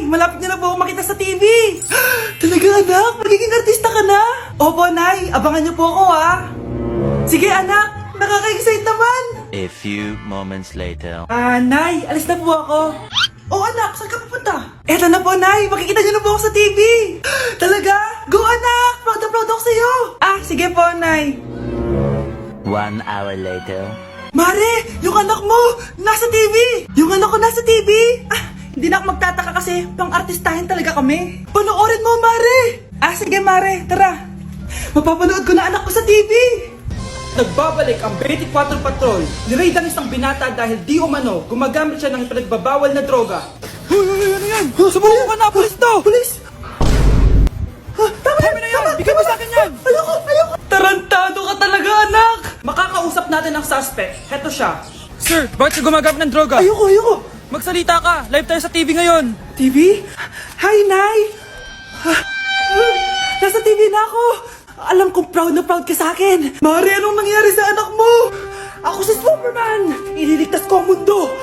malapit na po ako makita sa TV. Talaga anak, magiging artista ka na? Opo Nay, abangan niyo po ako ha. Sige anak, nakaka-excite naman. A few moments later. Nay, alis na po ako. Oh anak, saan ka pupunta? Eto na po Nay, makikita niyo na po ako sa TV. Talaga? Go anak, proud na proud ako sa'yo. Sige po Nay. 1 hour later. Mare, yung anak mo, nasa TV! Yung anak ko nasa TV! Hindi na ako magtataka kasi pang-artistahin talaga kami. Panoorin mo, Mare! Sige, Mare, tara. Mapapanood ko na anak ko sa TV! Nagbabalik ang 24 Patrol. Niraid ang isang binata dahil di umano gumagamit siya ng pinagbabawal na droga. Ano yan? Sumuko ka na, pulis to! Pulis! Tama na yan! Bigay mo sa akin yan! Ayoko! Tarantado ka talaga, anak! Makakausap natin ang suspect. Heto siya. Sir, bakit ka gumagamit ng droga? Ayoko! Magsalita ka! Live tayo sa TV ngayon! TV? Hi, Nay! Nasa TV na ako! Alam kong proud na proud ka sa akin! Mari, anong nangyari sa anak mo? Ako si Superman! Ililigtas ko ang mundo!